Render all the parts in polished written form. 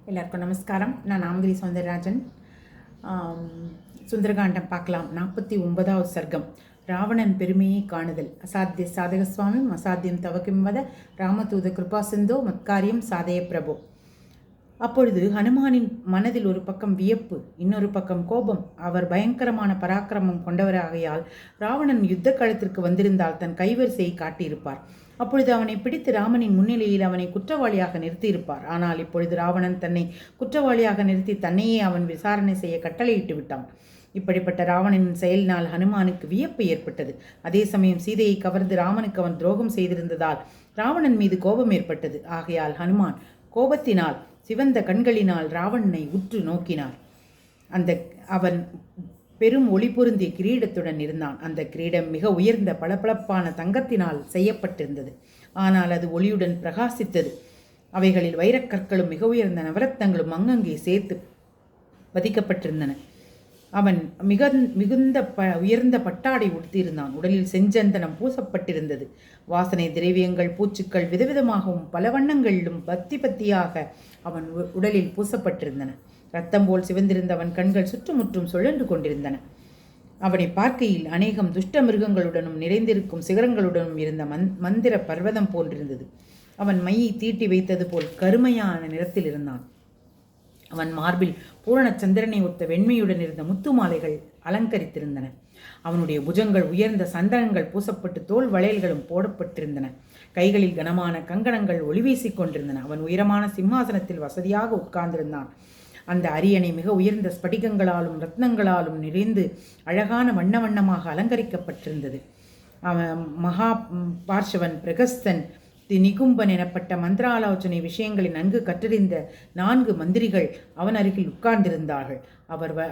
எல்லாருக்கும் நமஸ்காரம். நான் நாமகிரி சௌந்தரராஜன். சுந்தரகாண்டம் பார்க்கலாம். 49வது சர்க்கம். ராவணன் பெருமையை காணுதல். அசாத்திய சாதக சுவாமி அசாத்தியம் தவக்கிம்பத ராமதூத கிருபா சிந்தோ மத்காரியம் சாதய பிரபு. அப்பொழுது ஹனுமானின் மனதில் ஒரு பக்கம் வியப்பு, இன்னொரு பக்கம் கோபம். அவர் பயங்கரமான பராக்கிரமம் கொண்டவராகையால் ராவணன் யுத்த களத்திற்கு வந்திருந்தால் தன் கைவரிசையை காட்டியிருப்பார். அப்பொழுது அவனை பிடித்து ராமனின் முன்னிலையில் அவனை குற்றவாளியாக நிறுத்தியிருப்பார். ஆனால் இப்பொழுது ராவணன் தன்னை குற்றவாளியாக நிறுத்தி தன்னையே அவன் விசாரணை செய்ய கட்டளையிட்டு விட்டான். இப்படிப்பட்ட ராவணனின் செயலினால் ஹனுமானுக்கு வியப்பு ஏற்பட்டது. அதே சமயம் சீதையை கவர்ந்து ராமனுக்கு அவன் துரோகம் செய்திருந்ததால் ராவணன் மீது கோபம் ஏற்பட்டது. ஆகையால் ஹனுமான் கோபத்தினால் சிவந்த கண்களினால் ராவணனை உற்று நோக்கினார். அவன் பெரும் ஒளி பொருந்திய கிரீடத்துடன் இருந்தான். அந்த கிரீடம் மிக உயர்ந்த பளபளப்பான தங்கத்தினால் செய்யப்பட்டிருந்தது. ஆனால் அது ஒளியுடன் பிரகாசித்தது. அவைகளில் வைரக்கற்களும் மிக உயர்ந்த நவரத்தங்களும் அங்கங்கே சேர்த்து பதிக்கப்பட்டிருந்தன. அவன் மிகுந்த உயர்ந்த பட்டாடை உடுத்தியிருந்தான். உடலில் செஞ்சந்தனம் பூசப்பட்டிருந்தது. வாசனை திரவியங்கள் பூச்சுக்கள் விதவிதமாகவும் பல வண்ணங்களிலும் பத்தியாக அவன் உடலில் பூசப்பட்டிருந்தன. ரத்தம் போல் சிவந்திருந்த அவன் கண்கள் சுற்றுமுற்றும் சுழன்று கொண்டிருந்தன. அவனை பார்க்கையில் அநேகம் துஷ்ட மிருகங்களுடனும் நிறைந்திருக்கும் சிகரங்களுடனும் இருந்த மந்திர பர்வதம் போன்றிருந்தது. அவன் மையை தீட்டி வைத்தது போல் கருமையான நிறத்தில் இருந்தான். அவன் மார்பில் பூரண சந்திரனை ஒத்த வெண்மையுடன் இருந்த முத்து மாலைகள் அலங்கரித்திருந்தன. அவனுடைய புஜங்கள் உயர்ந்த சந்தனங்கள் பூசப்பட்டு தோல் வளையல்களும் போடப்பட்டிருந்தன. கைகளில் கனமான கங்கணங்கள் ஒளிவீசிக் கொண்டிருந்தன. அவன் உயரமான சிம்மாசனத்தில் வசதியாக உட்கார்ந்திருந்தான். அந்த அரியணை மிக உயர்ந்த ஸ்படிகங்களாலும் ரத்னங்களாலும் நிறைந்து அழகான வண்ண வண்ணமாக அலங்கரிக்கப்பட்டிருந்தது. அவன் மகா பார்ஷவன், பிரகஸ்தன், நிகும்பன் எனப்பட்ட மந்திராலோசனை விஷயங்களை நன்கு கற்றறிந்த 4 மந்திரிகள் அவன் அருகில் உட்கார்ந்திருந்தார்கள்.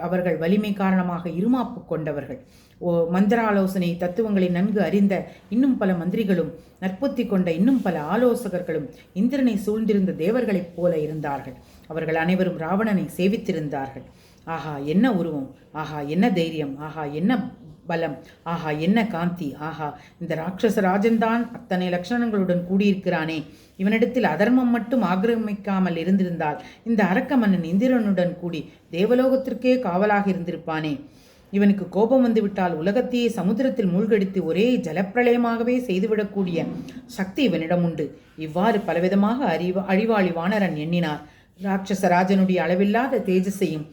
அவர்கள் வலிமை காரணமாக இருமாப்பு கொண்டவர்கள். மந்திராலோசனை தத்துவங்களை நன்கு அறிந்த இன்னும் பல மந்திரிகளும் நற்புத்தி கொண்ட இன்னும் பல ஆலோசகர்களும் இந்திரனை சூழ்ந்திருந்த தேவர்களைப் போல இருந்தார்கள். அவர்கள் அனைவரும் ராவணனை சேவித்திருந்தார்கள். ஆஹா என்ன உருவம், ஆஹா என்ன தைரியம், ஆஹா என்ன பலம், ஆஹா என்ன காந்தி, ஆஹா இந்த ராட்சச ராஜன்தான் அத்தனை லட்சணங்களுடன் கூடியிருக்கிறானே. இவனிடத்தில் அதர்மம் மட்டும் ஆக்கிரமிக்காமல் இருந்திருந்தால் இந்த அரக்க மன்னன் இந்திரனுடன் கூடி தேவலோகத்திற்கே காவலாக இருந்திருப்பானே. இவனுக்கு கோபம் வந்துவிட்டால் உலகத்தையே சமுத்திரத்தில் மூழ்கடித்து ஒரே ஜலப்பிரளயமாகவே செய்துவிடக்கூடிய சக்தி இவனிடம் உண்டு. இவ்வாறு பலவிதமாக அழிவாளி வானரன் எண்ணினார். ராட்சசராஜனுடைய அளவில்லாத தேஜஸையும்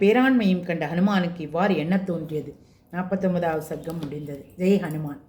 பேராண்மையும் கண்ட ஹனுமானுக்கு இவ்வாறு எண்ண தோன்றியது. 49வது சர்க்கம் முடிந்தது. ஜெய் ஹனுமான்.